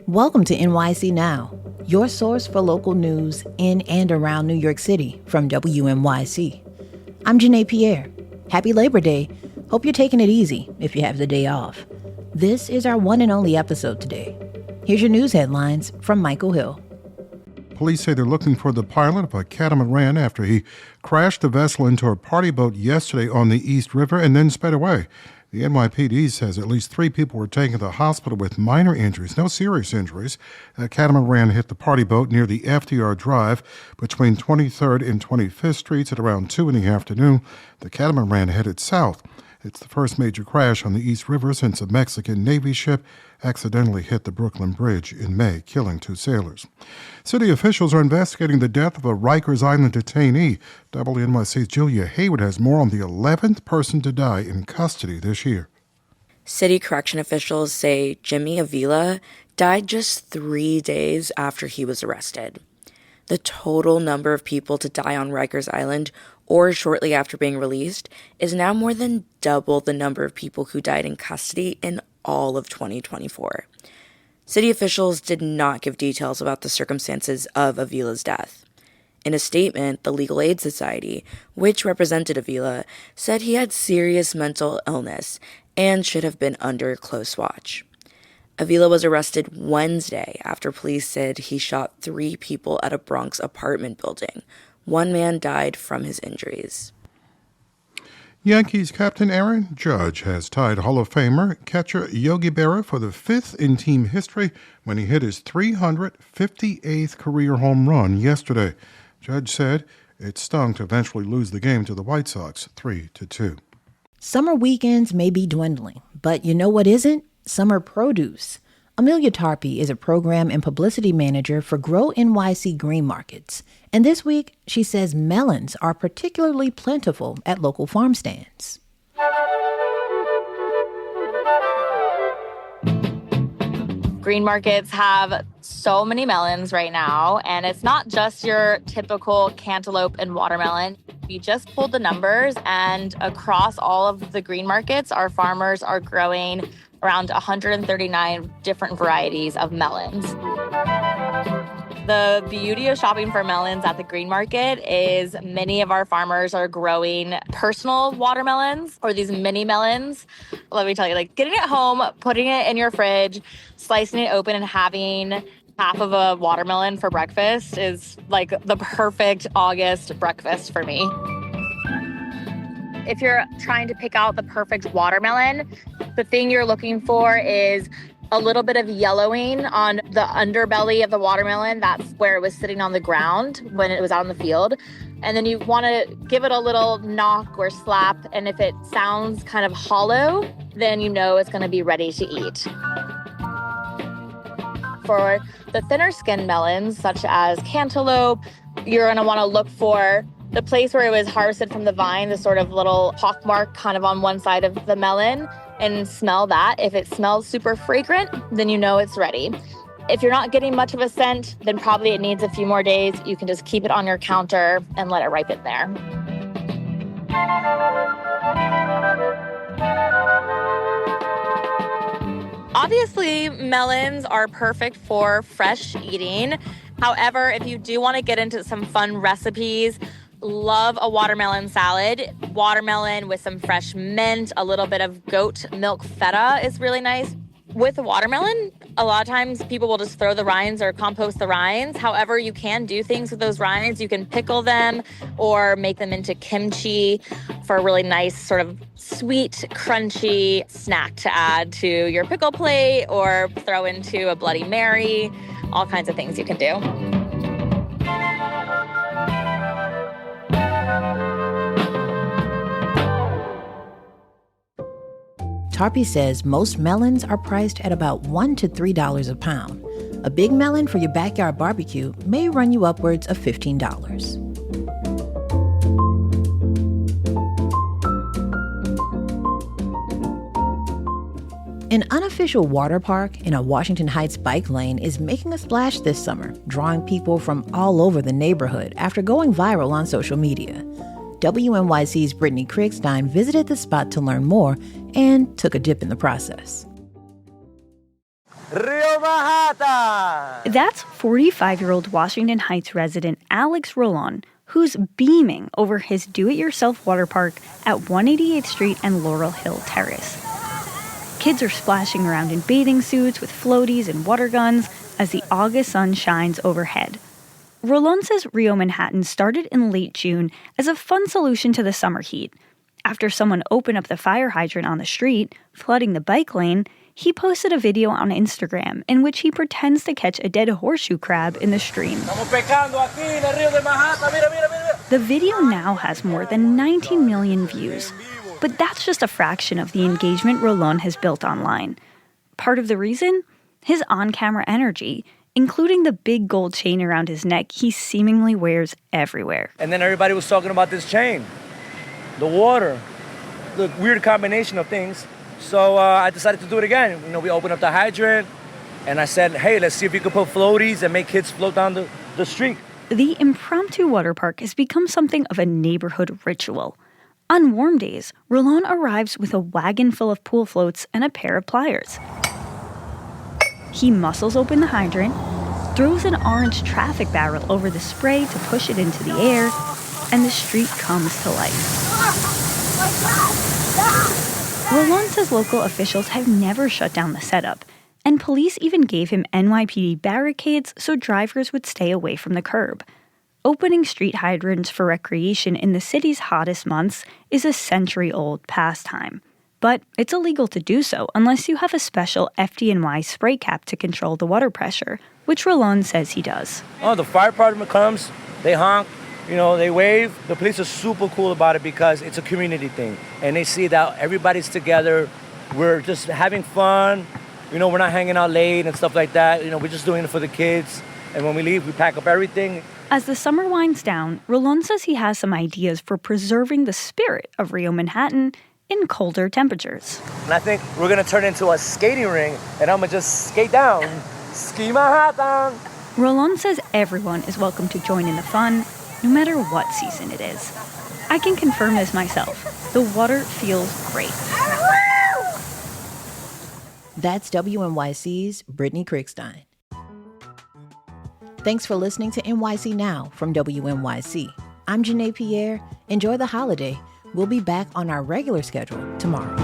Welcome to NYC Now, your source for local news in and around New York City from WNYC. I'm Janae Pierre. Happy Labor Day. Hope you're taking it easy if you have the day off. This is our one and only episode today. Here's your news headlines from Michael Hill. Police say they're looking for the pilot of a catamaran after he crashed the vessel into a party boat yesterday on the East River and then sped away. The NYPD says at least 3 people were taken to the hospital with minor injuries, no serious injuries. A catamaran hit the party boat near the FDR Drive between 23rd and 25th Streets at around 2 in the afternoon. The catamaran headed south. It's the first major crash on the East River since a Mexican Navy ship accidentally hit the Brooklyn Bridge in May, killing 2 sailors. City officials are investigating the death of a Rikers Island detainee. WNYC's Julia Hayward has more on the 11th person to die in custody this year. City correction officials say Jimmy Avila died just 3 days after he was arrested. The total number of people to die on Rikers Island or shortly after being released is now more than double the number of people who died in custody in all of 2024. City officials did not give details about the circumstances of Avila's death. In a statement, the Legal Aid Society, which represented Avila, said he had serious mental illness and should have been under close watch. Avila was arrested Wednesday after police said he shot 3 people at a Bronx apartment building. 1 man died from his injuries. Yankees captain Aaron Judge has tied Hall of Famer catcher Yogi Berra for the 5th in team history when he hit his 358th career home run yesterday. Judge said it stung to eventually lose the game to the White Sox 3-2. Summer weekends may be dwindling, but you know what isn't? Summer produce. Amelia Tarpey is a program and publicity manager for GrowNYC Green Markets. And this week, she says melons are particularly plentiful at local farm stands. Green markets have so many melons right now, and it's not just your typical cantaloupe and watermelon. We just pulled the numbers, and across all of the green markets, our farmers are growing around 139 different varieties of melons. The beauty of shopping for melons at the green market is many of our farmers are growing personal watermelons or these mini melons. Let me tell you, like getting it home, putting it in your fridge, slicing it open and having half of a watermelon for breakfast is like the perfect August breakfast for me. If you're trying to pick out the perfect watermelon, the thing you're looking for is a little bit of yellowing on the underbelly of the watermelon. That's where it was sitting on the ground when it was out in the field. And then you want to give it a little knock or slap. And if it sounds kind of hollow, then you know it's going to be ready to eat. For the thinner skinned melons, such as cantaloupe, you're going to want to look for the place where it was harvested from the vine, the sort of little pockmark kind of on one side of the melon, and smell that. If it smells super fragrant, then you know it's ready. If you're not getting much of a scent, then probably it needs a few more days. You can just keep it on your counter and let it ripen there. Obviously, melons are perfect for fresh eating. However, if you do want to get into some fun recipes, love a watermelon salad. Watermelon with some fresh mint, a little bit of goat milk feta is really nice. With a watermelon, a lot of times people will just throw the rinds or compost the rinds. However, you can do things with those rinds. You can pickle them or make them into kimchi for a really nice sort of sweet, crunchy snack to add to your pickle plate or throw into a Bloody Mary. All kinds of things you can do. Tarpey says most melons are priced at about $1 to $3 a pound. A big melon for your backyard barbecue may run you upwards of $15. An unofficial water park in a Washington Heights bike lane is making a splash this summer, drawing people from all over the neighborhood after going viral on social media. WNYC's Brittany Kriegstein visited the spot to learn more and took a dip in the process. Rio Mahat! Manhattan! That's 45-year-old Washington Heights resident Alex Rolon, who's beaming over his do-it-yourself water park at 188th Street and Laurel Hill Terrace. Kids are splashing around in bathing suits with floaties and water guns as the August sun shines overhead. Rolon says Rio Manhattan started in late June as a fun solution to the summer heat. After someone opened up the fire hydrant on the street, flooding the bike lane, he posted a video on Instagram in which he pretends to catch a dead horseshoe crab in the stream. The video now has more than 19 million views. But that's just a fraction of the engagement Rolon has built online. Part of the reason? His on-camera energy, including the big gold chain around his neck he seemingly wears everywhere. And then everybody was talking about this chain, the water, the weird combination of things. So I decided to do it again. We opened up the hydrant, and I said, hey, let's see if we could put floaties and make kids float down the street. The impromptu water park has become something of a neighborhood ritual. On warm days, Rolon arrives with a wagon full of pool floats and a pair of pliers. He muscles open the hydrant, throws an orange traffic barrel over the spray to push it into the air, and the street comes to life. Rolon says local officials have never shut down the setup, and police even gave him NYPD barricades so drivers would stay away from the curb. Opening street hydrants for recreation in the city's hottest months is a century-old pastime. But it's illegal to do so unless you have a special FDNY spray cap to control the water pressure, which Rolon says he does. Oh, the fire department comes, they honk, they wave. The police are super cool about it because it's a community thing. And they see that everybody's together, we're just having fun, we're not hanging out late and stuff like that. We're just doing it for the kids. And when we leave, we pack up everything. As the summer winds down, Rolon says he has some ideas for preserving the spirit of Rio Manhattan in colder temperatures. And I think we're going to turn into a skating ring, and I'm going to just skate down. Ski Manhattan! Rolon says everyone is welcome to join in the fun, no matter what season it is. I can confirm this myself. The water feels great. That's WNYC's Brittany Kriegstein. Thanks for listening to NYC Now from WNYC. I'm Janae Pierre. Enjoy the holiday. We'll be back on our regular schedule tomorrow.